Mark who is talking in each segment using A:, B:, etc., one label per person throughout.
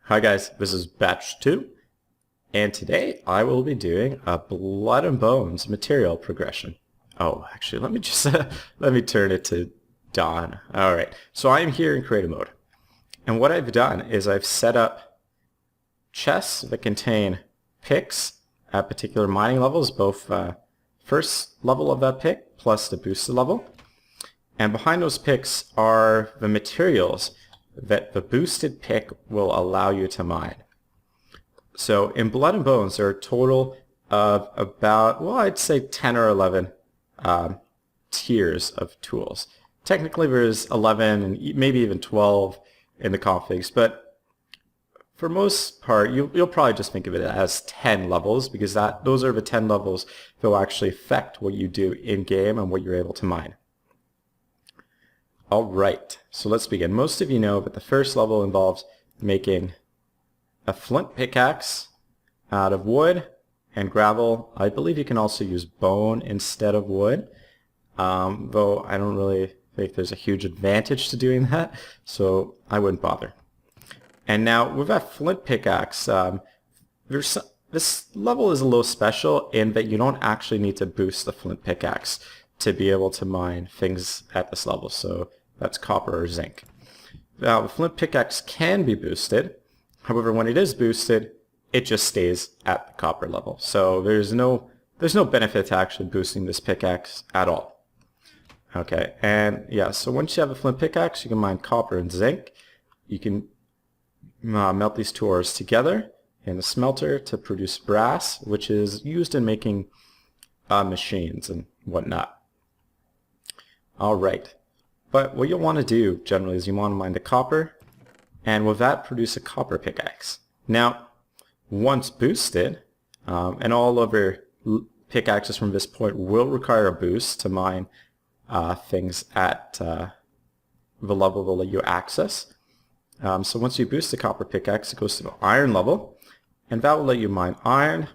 A: Hi guys, this is batch 2, and today I will be doing a Blood and Bones material progression. Oh, actually, let me just let me turn it to dawn. Alright, so I am here in creative mode, and what I've done is I've set up chests that contain picks at particular mining levels, both first level of that pick plus the boosted level, and behind those picks are the materials that the boosted pick will allow you to mine. So in Blood and Bones there are a total of about, well, I'd say 10 or 11 tiers of tools. Technically there's 11 and maybe even 12 in the configs, but for most part you'll probably just think of it as 10 levels, because those are the 10 levels that will actually affect what you do in game and what you're able to mine. Alright, so let's begin. Most of you know that the first level involves making a flint pickaxe out of wood and gravel. I believe you can also use bone instead of wood, though I don't really think there's a huge advantage to doing that, so I wouldn't bother. And now with that flint pickaxe, this level is a little special in that you don't actually need to boost the flint pickaxe to be able to mine things at this level, so that's copper or zinc. Now the flint pickaxe can be boosted, however when it is boosted it just stays at the copper level, so there's no benefit to actually boosting this pickaxe at all. Okay, and yeah, so once you have a flint pickaxe you can mine copper and zinc. You can melt these two ores together in the smelter to produce brass, which is used in making machines and whatnot. Alright, but what you'll want to do generally is you want to mine the copper, and with that produce a copper pickaxe. Now once boosted, and all of your pickaxes from this point will require a boost to mine things at the level they'll let you access. So once you boost the copper pickaxe, it goes to the iron level, and that will let you mine iron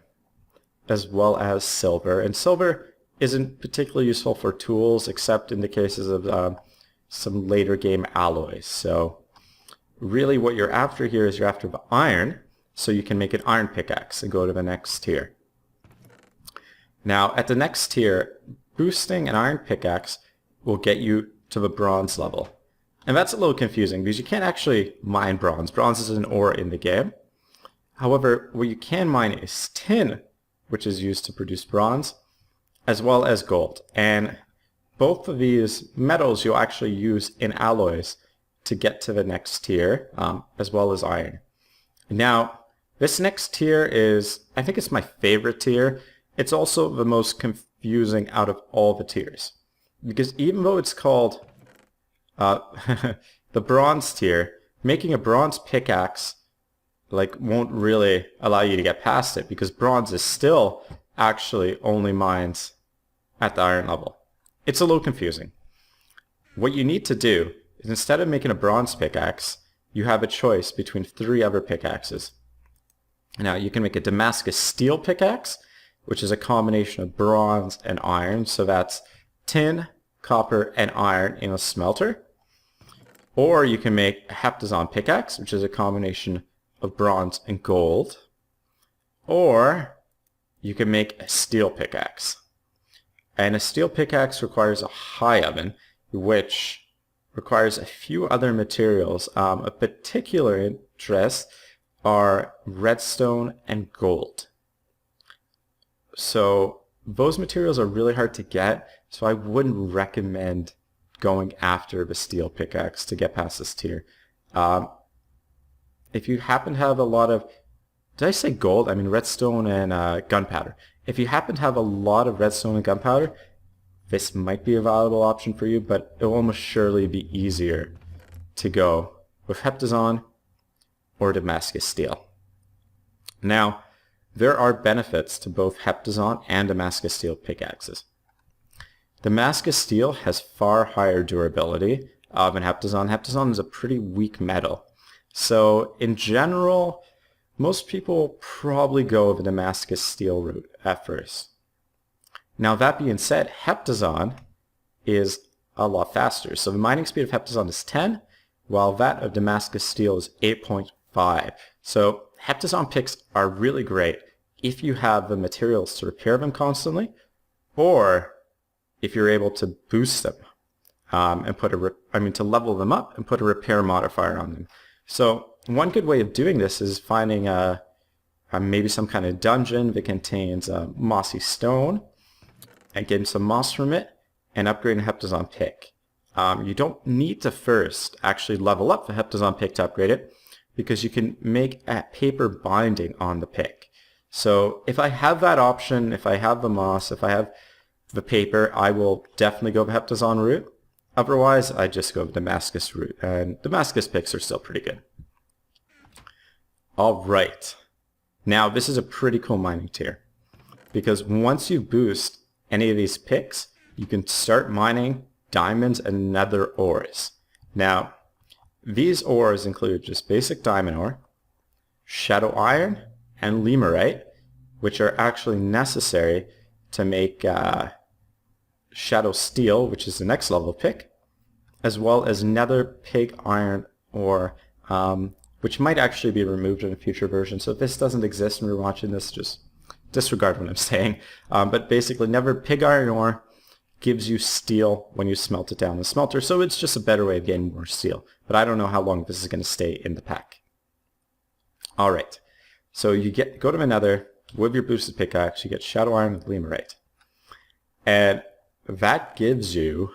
A: as well as silver. And silver isn't particularly useful for tools except in the cases of some later game alloys. So really what you're after here is you're after the iron, so you can make an iron pickaxe and go to the next tier. Now at the next tier, boosting an iron pickaxe will get you to the bronze level. And that's a little confusing because you can't actually mine bronze. Bronze is an ore in the game. However, what you can mine is tin, which is used to produce bronze, as well as gold. And both of these metals you'll actually use in alloys to get to the next tier, as well as iron. Now, this next tier is, I think it's my favorite tier. It's also the most confusing out of all the tiers, because even though it's called the bronze tier, making a bronze pickaxe won't really allow you to get past it, because bronze is still actually only mines at the iron level. It's a little confusing. What you need to do is, instead of making a bronze pickaxe, you have a choice between 3 other pickaxes. Now you can make a Damascus steel pickaxe, which is a combination of bronze and iron, so that's tin, copper, and iron in a smelter. Or you can make a Heptazon pickaxe, which is a combination of bronze and gold. Or you can make a steel pickaxe. And a steel pickaxe requires a high oven, which requires a few other materials. Of particular interest are redstone and gold. So those materials are really hard to get, so I wouldn't recommend going after the steel pickaxe to get past this tier. If you happen to have a lot of, did I say gold? I mean redstone and gunpowder. If you happen to have a lot of redstone and gunpowder, this might be a valuable option for you, but it will almost surely be easier to go with Heptazon or Damascus steel. Now, there are benefits to both Heptazon and Damascus steel pickaxes. Damascus steel has far higher durability than Heptazon. Heptazon is a pretty weak metal. So in general, most people probably go the Damascus steel route at first. Now that being said, Heptazon is a lot faster. So the mining speed of Heptazon is 10, while that of Damascus steel is 8.5. 5. So Heptazon picks are really great if you have the materials to repair them constantly, or if you're able to boost them and put to level them up and put a repair modifier on them. So one good way of doing this is finding maybe some kind of dungeon that contains mossy stone and getting some moss from it and upgrading a Heptazon pick. You don't need to first actually level up the Heptazon pick to upgrade it, because you can make a paper binding on the pick. So if I have that option, if I have the moss, if I have the paper, I will definitely go the Heptazon route. Otherwise, I just go the Damascus route, and Damascus picks are still pretty good. Alright, now this is a pretty cool mining tier, because once you boost any of these picks, you can start mining diamonds and nether ores. Now, these ores include just basic diamond ore, shadow iron, and lemurite, which are actually necessary to make shadow steel, which is the next level pick, as well as nether pig iron ore, which might actually be removed in a future version. So if this doesn't exist when you're watching this, just disregard what I'm saying. But basically, nether pig iron ore gives you steel when you smelt it down in the smelter, so it's just a better way of getting more steel. But I don't know how long this is going to stay in the pack. Alright, so you go to the Nether with your boosted pickaxe, you get shadow iron with lemurite. And that gives you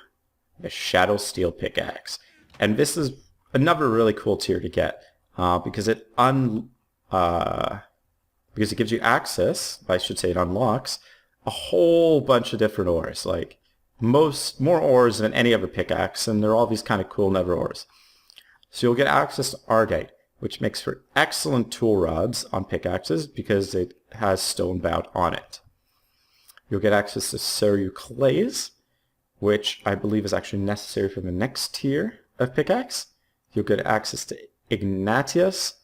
A: a shadow steel pickaxe. And this is another really cool tier to get, because it gives you access, I should say it unlocks, a whole bunch of different ores, like more ores than any other pickaxe, and they're all these kind of cool nether ores. So you'll get access to ardite, which makes for excellent tool rods on pickaxes because it has stone bound on it. You'll get access to cerulclase, which I believe is actually necessary for the next tier of pickaxe. You'll get access to ignatius,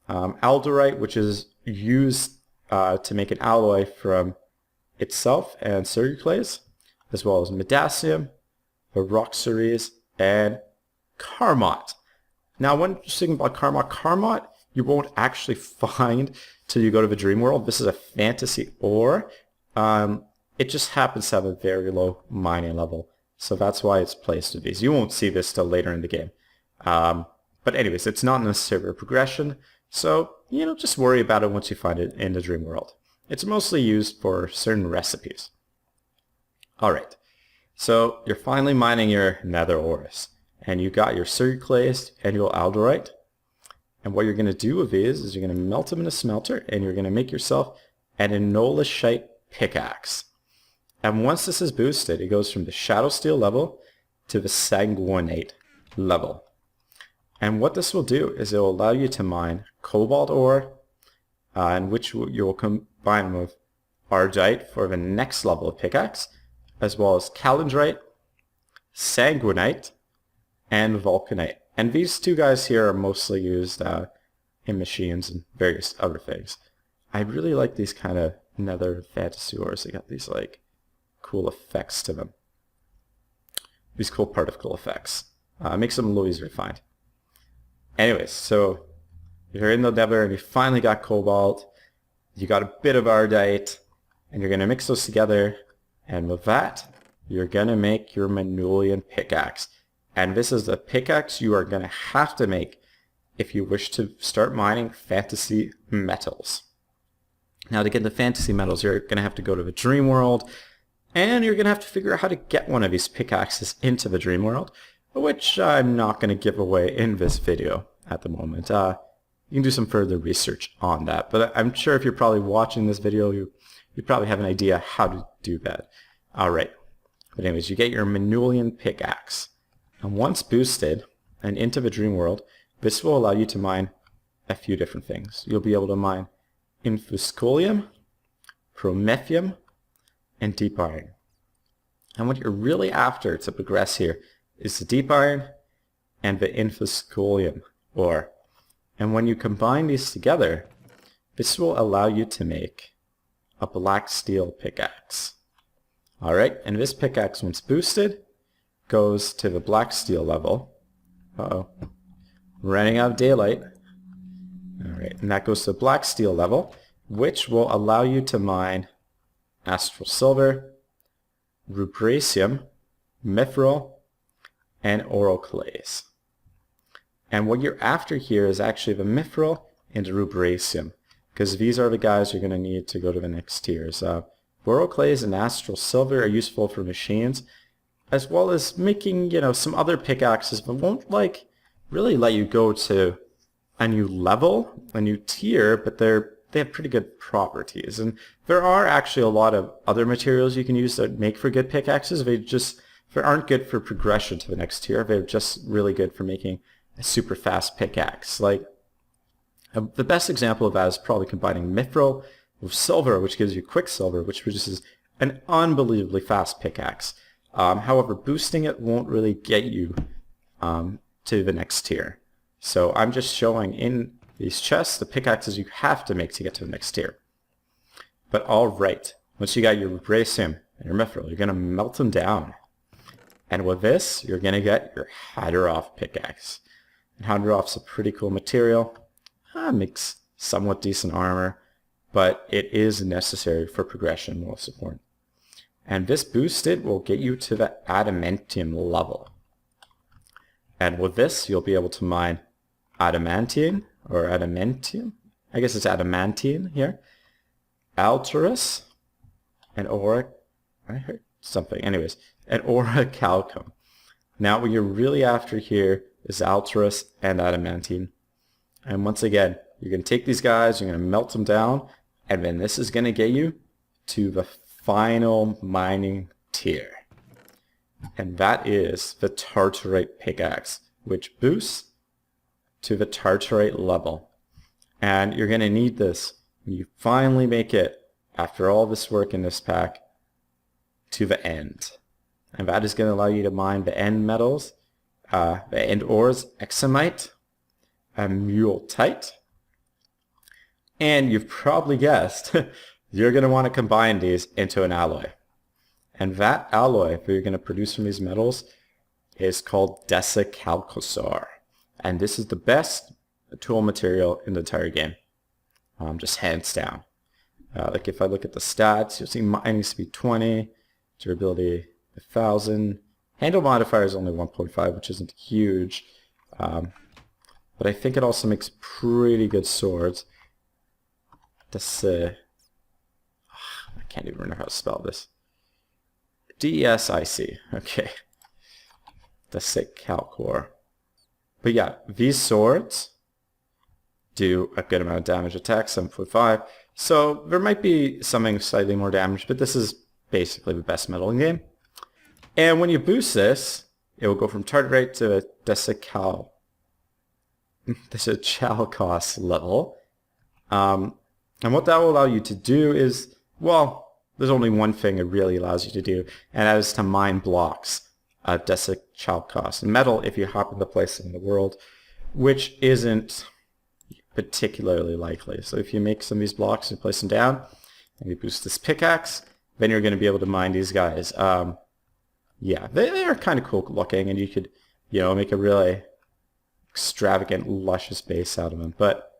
A: aldorite, which is used to make an alloy from itself and cerulclase, as well as medasium, roxaries, and carmot. Now, when you're thinking about carmot you won't actually find till you go to the dream world. This is a fantasy ore. It just happens to have a very low mining level, so that's why it's placed with these. You won't see this till later in the game. But anyways, it's not necessarily a progression, so just worry about it once you find it in the dream world. It's mostly used for certain recipes. Alright, so you're finally mining your nether ores, and you got your cerulclase and your aldorite. And what you're going to do with these is you're going to melt them in a smelter, and you're going to make yourself an enolishite pickaxe. And once this is boosted, it goes from the shadow steel level to the sanguinate level. And what this will do is it will allow you to mine cobalt ore, in which you will combine with ardite for the next level of pickaxe, as well as calendrite, sanguinite, and vulcanite. And these two guys here are mostly used in machines and various other things. I really like these kind of nether fantasy ores. They got these like cool effects to them. These cool particle effects. Makes them a little easier to find. Anyways, so you're in the nether and you finally got cobalt. You got a bit of ardite, and you're going to mix those together, and with that, you're going to make your Manulian pickaxe. And this is the pickaxe you are going to have to make if you wish to start mining fantasy metals. Now, to get the fantasy metals, you're going to have to go to the dream world, and you're going to have to figure out how to get one of these pickaxes into the dream world, which I'm not going to give away in this video at the moment. You can do some further research on that, but I'm sure if you're probably watching this video, you probably have an idea how to do that. Alright, but anyways, you get your Manulian pickaxe. And once boosted and into the dream world, this will allow you to mine a few different things. You'll be able to mine infuscolium, promethium, and deep iron. And what you're really after to progress here is the deep iron and the infuscolium ore. And when you combine these together, this will allow you to make a black steel pickaxe. Alright, and this pickaxe, once boosted, goes to the black steel level. Uh-oh. Running out of daylight. Alright, and that goes to black steel level, which will allow you to mine astral silver, rubricium, mithril, and oral clays. And what you're after here is actually the mithril and the rubricium, because these are the guys you're going to need to go to the next tiers. Oral clays and astral silver are useful for machines, as well as making, some other pickaxes, but won't really let you go to a new level, a new tier, but they have pretty good properties. And there are actually a lot of other materials you can use that make for good pickaxes. They aren't good for progression to the next tier. They're just really good for making a super fast pickaxe. The best example of that is probably combining mithril with silver, which gives you quicksilver, which produces an unbelievably fast pickaxe. However, boosting it won't really get you to the next tier. So I'm just showing in these chests the pickaxes you have to make to get to the next tier. But alright, once you got your rubricium and your mithril, you're going to melt them down. And with this, you're going to get your Hydroff pickaxe. And Hydroff's a pretty cool material. Makes somewhat decent armor, but it is necessary for progression, most important. And this boosted will get you to the adamantium level. And with this, you'll be able to mine adamantium, or adamantium, I guess it's adamantine here, alterus, and I heard something, anyways, and orichalcum. Now what you're really after here is alterus and adamantine. And once again, you're going to take these guys, you're going to melt them down, and then this is going to get you to the final mining tier. And that is the tartarite pickaxe, which boosts to the tartarite level. And you're going to need this when you finally make it, after all this work in this pack, to the end. And that is going to allow you to mine the end metals, the end ores, examite, multite, and you've probably guessed you're going to want to combine these into an alloy. And that alloy that you're going to produce from these metals is called Desicalcore. And this is the best tool material in the entire game. Just hands down. If I look at the stats, you'll see mining speed 20, durability 1000. Handle modifier is only 1.5, which isn't huge. But I think it also makes pretty good swords. I can't even remember how to spell this. Desic. Okay. Desicalcore. But yeah, these swords do a good amount of damage attack, 7.5. So there might be something slightly more damage, but this is basically the best metal in the game. And when you boost this, it will go from tartarite to a Desicalcos level. And what that will allow you to do is, well, there's only one thing it really allows you to do, and that is to mine blocks of Desicalcos metal if you happen to place it in the world, which isn't particularly likely. So if you make some of these blocks and place them down, and you boost this pickaxe, then you're going to be able to mine these guys. Yeah, they are kind of cool looking, and you could, make a really extravagant, luscious base out of them. But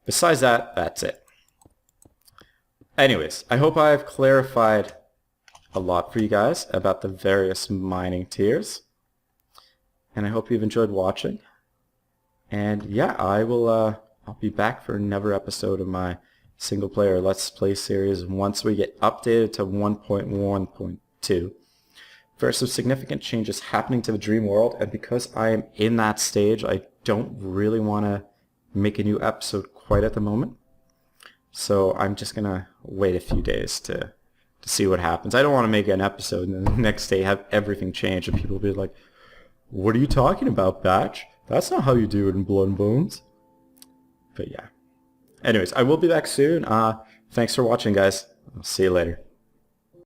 A: besides that, that's it. Anyways, I hope I've clarified a lot for you guys about the various mining tiers. And I hope you've enjoyed watching. And yeah, I'll be back for another episode of my single player Let's Play series once we get updated to 1.1.2. There are some significant changes happening to the dream world, and because I am in that stage, I don't really want to make a new episode quite at the moment. So I'm just going to wait a few days to see what happens. I don't want to make an episode and then the next day have everything change and people be like, what are you talking about, Batch? That's not how you do it in Blood and Bones. But yeah. Anyways, I will be back soon. Thanks for watching, guys. I'll see you later.